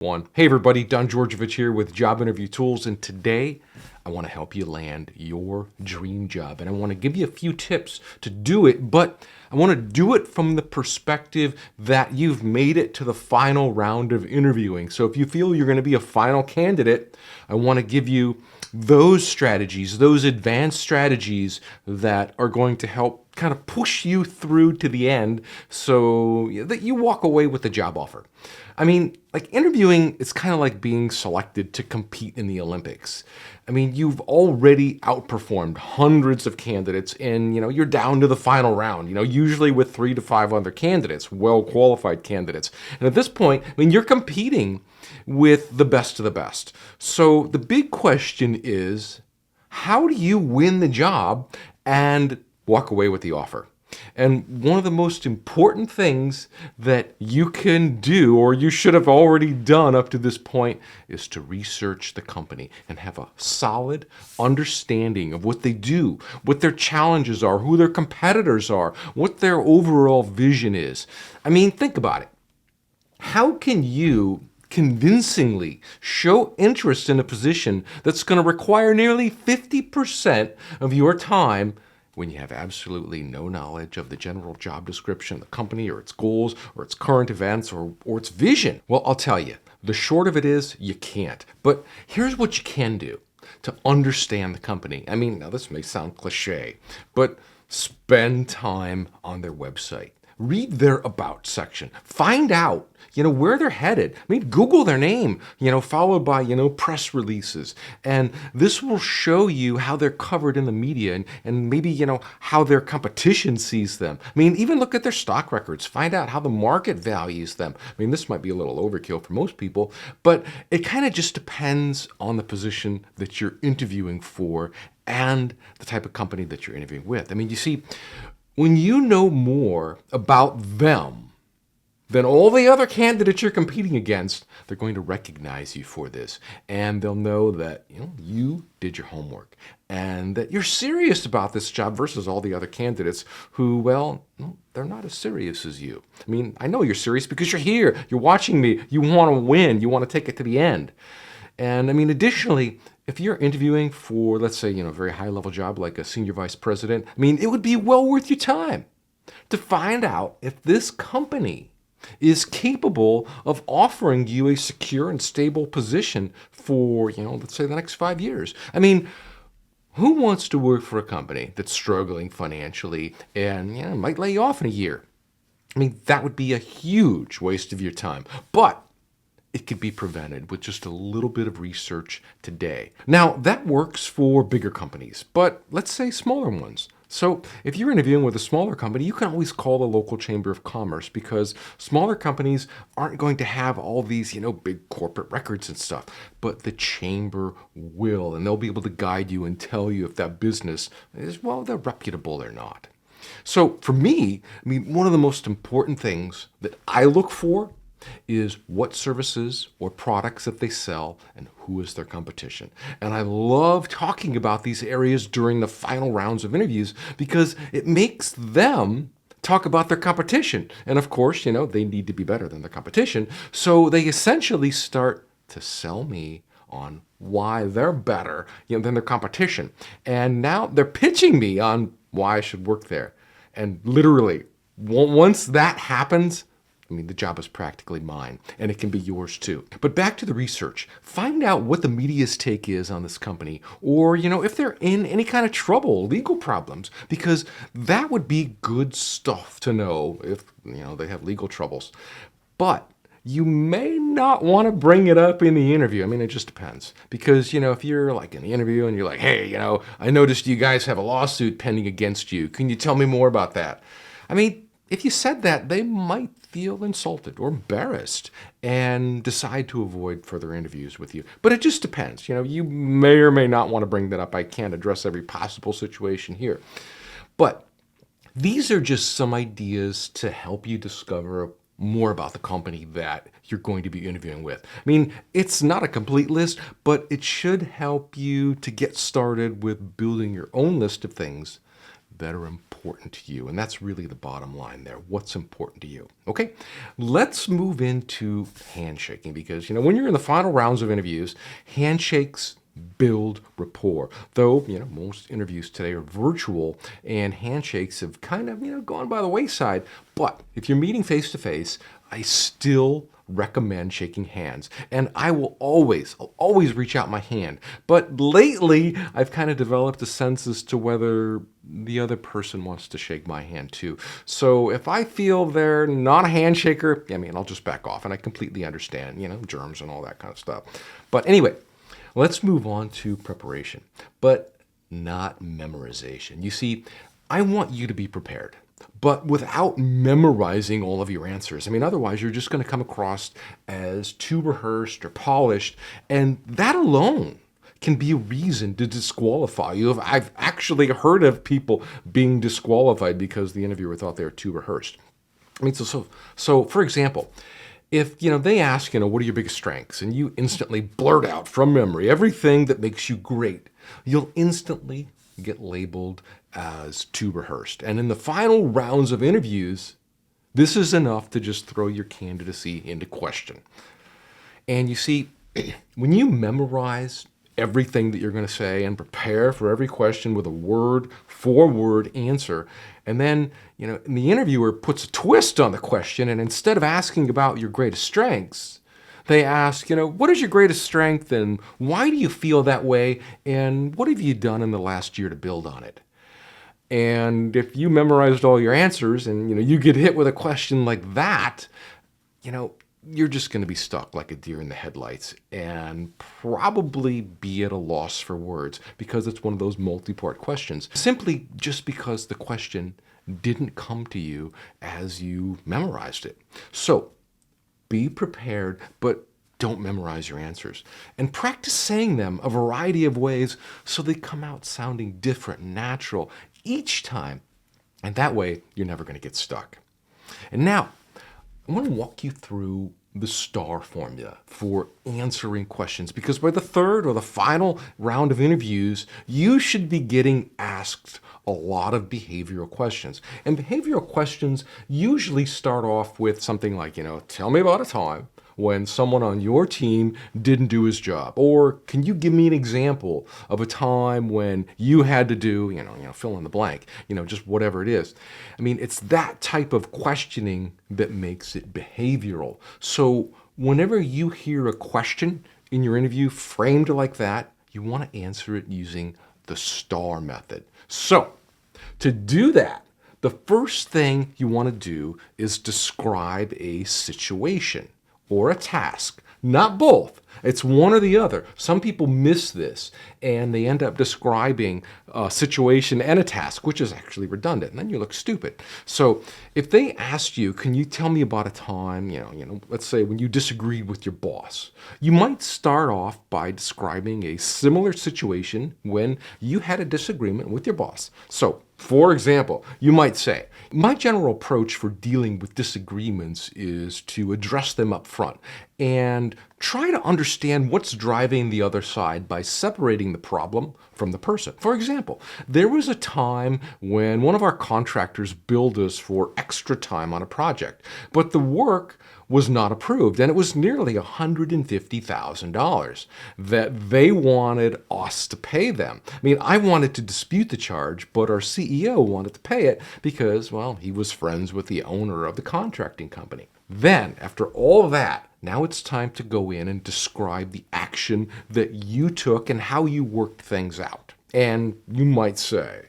Hey everybody, Don Georgevich here with Job Interview Tools, and today I want to help you land your dream job. And I want to give you a few tips to do it, but I want to do it from the perspective that you've made it to the final round of interviewing. So if you feel you're going to be a final candidate, I want to give you those strategies, those advanced strategies that are going to help kind of push you through to the end so that you walk away with the job offer. I mean, like interviewing, it's kind of like being selected to compete in the Olympics. I mean, you've already outperformed hundreds of candidates and, you're down to the final round, usually with 3 to 5 other candidates, well-qualified candidates. And at this point, I mean, you're competing with the best of the best. So the big question is, how do you win the job and walk away with the offer? And one of the most important things that you can do, or you should have already done up to this point, is to research the company and have a solid understanding of what they do, what their challenges are, who their competitors are, what their overall vision is. I mean, think about it. How can you convincingly show interest in a position that's going to require nearly 50% of your time when you have absolutely no knowledge of the general job description, the company, or its goals, or its current events, or its vision? Well, I'll tell you, the short of it is you can't. But here's what you can do to understand the company. I mean, now this may sound cliche, but spend time on their website. Read their about section. Find out, where they're headed. I mean, Google their name, followed by, press releases. And this will show you how they're covered in the media and maybe, how their competition sees them. I mean, even look at their stock records. Find out how the market values them. I mean, this might be a little overkill for most people, but it kind of just depends on the position that you're interviewing for and the type of company that you're interviewing with. I mean, you see, when you know more about them than all the other candidates you're competing against, they're going to recognize you for this. And they'll know that you did your homework and that you're serious about this job versus all the other candidates who, well, they're not as serious as you. I mean, I know you're serious because you're here, you're watching me, you want to win, you want to take it to the end. And I mean, additionally, if you're interviewing for, let's say, a very high-level job like a senior vice president, I mean, it would be well worth your time to find out if this company is capable of offering you a secure and stable position for, let's say the next 5 years. I mean, who wants to work for a company that's struggling financially and, might lay you off in a year? I mean, that would be a huge waste of your time. But it could be prevented with just a little bit of research today. Now, that works for bigger companies, but let's say smaller ones. So if you're interviewing with a smaller company, you can always call the local chamber of commerce because smaller companies aren't going to have all these, big corporate records and stuff, but the chamber will, and they'll be able to guide you and tell you if that business is, well, they're reputable or not. So for me, I mean, one of the most important things that I look for is what services or products that they sell and who is their competition. And I love talking about these areas during the final rounds of interviews because it makes them talk about their competition. And of course, they need to be better than their competition. So they essentially start to sell me on why they're better than their competition. And now they're pitching me on why I should work there. And literally, once that happens, I mean, the job is practically mine, and it can be yours too. But back to the research. Find out what the media's take is on this company, or, if they're in any kind of trouble, legal problems, because that would be good stuff to know if, they have legal troubles. But you may not want to bring it up in the interview. I mean, it just depends. Because, if you're like in the interview and you're like, hey, I noticed you guys have a lawsuit pending against you. Can you tell me more about that? I mean, if you said that, they might feel insulted or embarrassed and decide to avoid further interviews with you. But it just depends. You may or may not want to bring that up. I can't address every possible situation here. But these are just some ideas to help you discover more about the company that you're going to be interviewing with. I mean, it's not a complete list, but it should help you to get started with building your own list of things that are important important to you? And that's really the bottom line there. What's important to you? Okay, let's move into handshaking because, when you're in the final rounds of interviews, handshakes build rapport. Though, most interviews today are virtual and handshakes have kind of, gone by the wayside. But if you're meeting face to face, I still recommend shaking hands. And I'll always reach out my hand. But lately, I've kind of developed a sense as to whether the other person wants to shake my hand too. So if I feel they're not a handshaker, I'll just back off. And I completely understand, germs and all that kind of stuff. But anyway, let's move on to preparation, but not memorization. You see, I want you to be prepared, but without memorizing all of your answers. Otherwise you're just going to come across as too rehearsed or polished, and that alone can be a reason to disqualify you. I've actually heard of people being disqualified because the interviewer thought they were too rehearsed. So for example, if they ask, what are your biggest strengths, and you instantly blurt out from memory everything that makes you great, you'll instantly get labeled as too rehearsed. And in the final rounds of interviews, this is enough to just throw your candidacy into question. And you see, when you memorize everything that you're going to say and prepare for every question with a word-for-word answer, and then, the interviewer puts a twist on the question, and instead of asking about your greatest strengths, they ask, what is your greatest strength and why do you feel that way and what have you done in the last year to build on it? And if you memorized all your answers and, you get hit with a question like that, you're just going to be stuck like a deer in the headlights and probably be at a loss for words because it's one of those multi-part questions, simply just because the question didn't come to you as you memorized it. So be prepared, but don't memorize your answers. And practice saying them a variety of ways so they come out sounding different and natural each time. And that way, you're never going to get stuck. And now, I want to walk you through the STAR formula for answering questions, because by the third or the final round of interviews, you should be getting asked a lot of behavioral questions. And behavioral questions usually start off with something like, tell me about a time when someone on your team didn't do his job, or can you give me an example of a time when you had to do, fill in the blank, just whatever it is. It's that type of questioning that makes it behavioral. So whenever you hear a question in your interview framed like that, you want to answer it using the STAR method. So to do that, the first thing you want to do is describe a situation or a task, not both. It's one or the other. Some people miss this and they end up describing a situation and a task, which is actually redundant, and then you look stupid. So if they asked you, can you tell me about a time, let's say when you disagreed with your boss, you might start off by describing a similar situation when you had a disagreement with your boss. So for example, you might say, my general approach for dealing with disagreements is to address them up front and try to understand what's driving the other side by separating the problem from the person. For example, there was a time when one of our contractors billed us for extra time on a project, but the work was not approved, and it was nearly $150,000 that they wanted us to pay them. I wanted to dispute the charge, but our CEO wanted to pay it because, well, he was friends with the owner of the contracting company. Then, after all of that, now it's time to go in and describe the action that you took and how you worked things out. And you might say,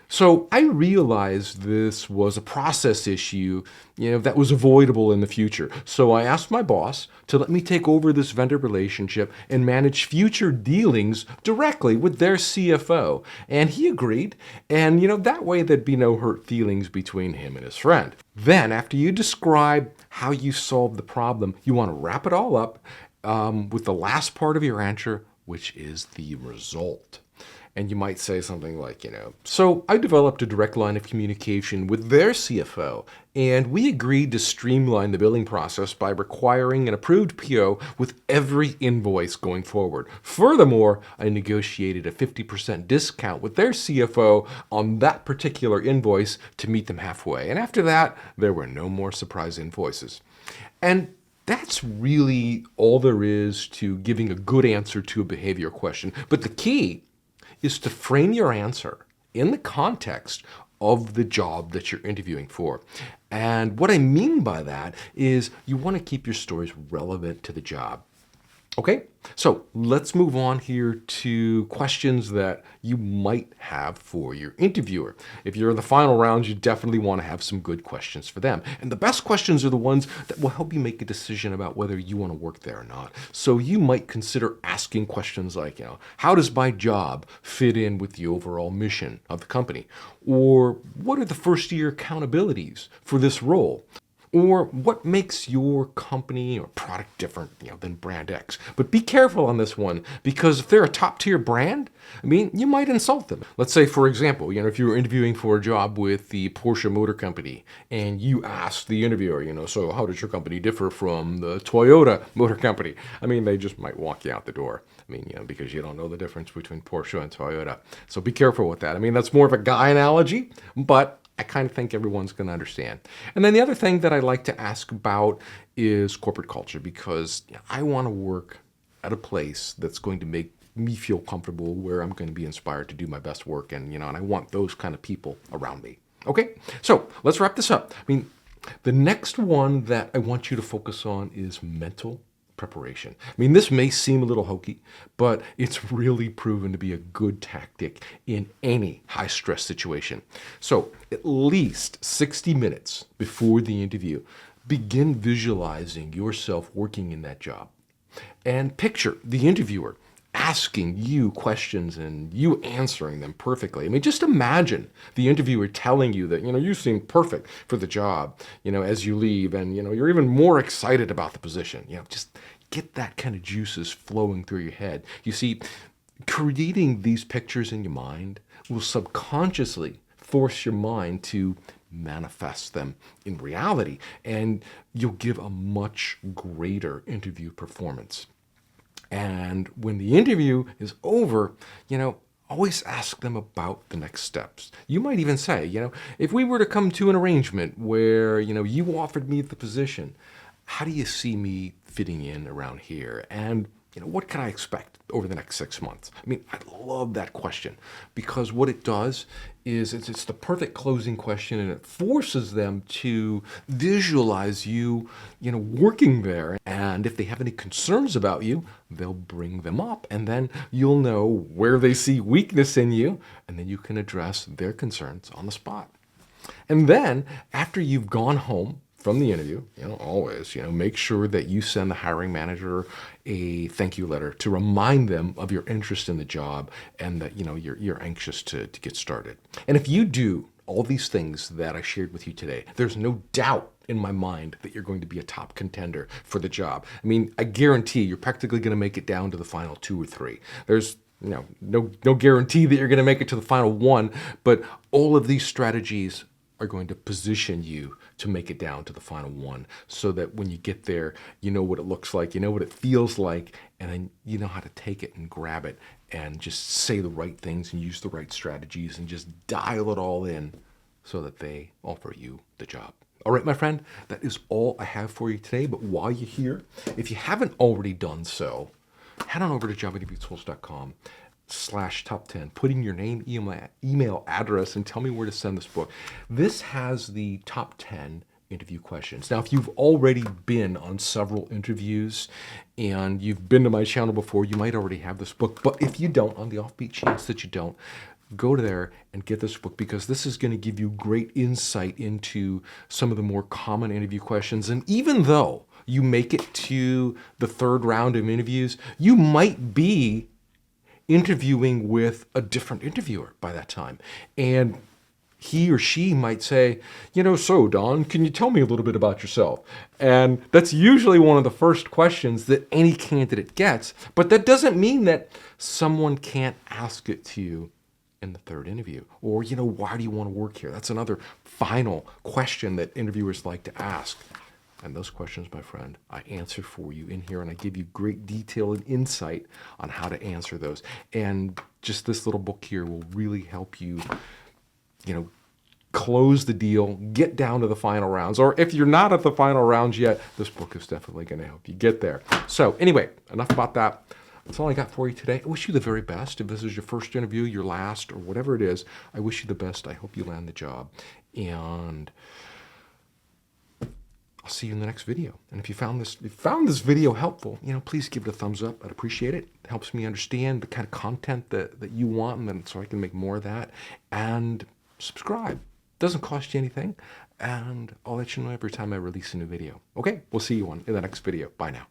so I realized this was a process issue, that was avoidable in the future. So I asked my boss to let me take over this vendor relationship and manage future dealings directly with their CFO. And he agreed. And, that way there'd be no hurt feelings between him and his friend. Then, after you describe how you solved the problem, you want to wrap it all up with the last part of your answer, which is the result. And you might say something like, so I developed a direct line of communication with their CFO, and we agreed to streamline the billing process by requiring an approved PO with every invoice going forward. Furthermore, I negotiated a 50% discount with their CFO on that particular invoice to meet them halfway. And after that, there were no more surprise invoices. And that's really all there is to giving a good answer to a behavior question. But the key is to frame your answer in the context of the job that you're interviewing for. And what I mean by that is you want to keep your stories relevant to the job. Okay, so let's move on here to questions that you might have for your interviewer. If you're in the final rounds, you definitely want to have some good questions for them. And the best questions are the ones that will help you make a decision about whether you want to work there or not. So you might consider asking questions like, how does my job fit in with the overall mission of the company? Or what are the first year accountabilities for this role? Or what makes your company or product different, than brand X? But be careful on this one, because if they're a top tier brand, you might insult them. Let's say, for example, if you were interviewing for a job with the Porsche Motor Company and you asked the interviewer, so how does your company differ from the Toyota Motor Company? They just might walk you out the door. Because you don't know the difference between Porsche and Toyota. So be careful with that. That's more of a guy analogy, but I kind of think everyone's going to understand. And then the other thing that I like to ask about is corporate culture, because I want to work at a place that's going to make me feel comfortable, where I'm going to be inspired to do my best work, and and I want those kind of people around me. Okay, so let's wrap this up. The next one that I want you to focus on is mental preparation. This may seem a little hokey, but it's really proven to be a good tactic in any high-stress situation. So at least 60 minutes before the interview, begin visualizing yourself working in that job. And picture the interviewer asking you questions and you answering them perfectly. Just imagine the interviewer telling you that, you seem perfect for the job, as you leave, and, you're even more excited about the position. Just get that kind of juices flowing through your head. You see, creating these pictures in your mind will subconsciously force your mind to manifest them in reality, and you'll give a much greater interview performance. And when the interview is over, always ask them about the next steps. You might even say, if we were to come to an arrangement where, you offered me the position, how do you see me fitting in around here? And, what can I expect over the next 6 months? I love that question, because what it does is it's the perfect closing question, and it forces them to visualize you, working there. And if they have any concerns about you, they'll bring them up, and then you'll know where they see weakness in you, and then you can address their concerns on the spot. And then after you've gone home from the interview, always, make sure that you send the hiring manager a thank you letter to remind them of your interest in the job, and that, you're anxious to get started. And if you do all these things that I shared with you today, there's no doubt in my mind that you're going to be a top contender for the job. I guarantee you're practically going to make it down to the final 2 or 3. There's no guarantee that you're going to make it to the final 1, but all of these strategies are going to position you to make it down to the final 1, so that when you get there, you know what it looks like, you know what it feels like, and then you know how to take it and grab it and just say the right things and use the right strategies and just dial it all in so that they offer you the job. All right, my friend, that is all I have for you today. But while you're here, if you haven't already done so, head on over to jobinterviewtools.com/top10, put in your name, email address, and tell me where to send this book. This has the top 10 interview questions. Now, if you've already been on several interviews and you've been to my channel before, you might already have this book. But if you don't, on the offbeat chance that you don't, go there and get this book, because this is going to give you great insight into some of the more common interview questions. And even though you make it to the 3rd round of interviews, you might be interviewing with a different interviewer by that time. And he or she might say, so Don, can you tell me a little bit about yourself? And that's usually one of the first questions that any candidate gets, but that doesn't mean that someone can't ask it to you in the third interview. Or, why do you want to work here? That's another final question that interviewers like to ask. And those questions, my friend, I answer for you in here, and I give you great detail and insight on how to answer those. And just this little book here will really help you, close the deal, get down to the final rounds. Or if you're not at the final rounds yet, this book is definitely going to help you get there. So anyway, enough about that. That's all I got for you today. I wish you the very best. If this is your first interview, your last, or whatever it is, I wish you the best. I hope you land the job. And I'll see you in the next video. And if you found this video helpful, please give it a thumbs up. I'd appreciate it. It helps me understand the kind of content that you want, and then so I can make more of that. And subscribe. Doesn't cost you anything. And I'll let you know every time I release a new video. Okay, we'll see you in the next video. Bye now.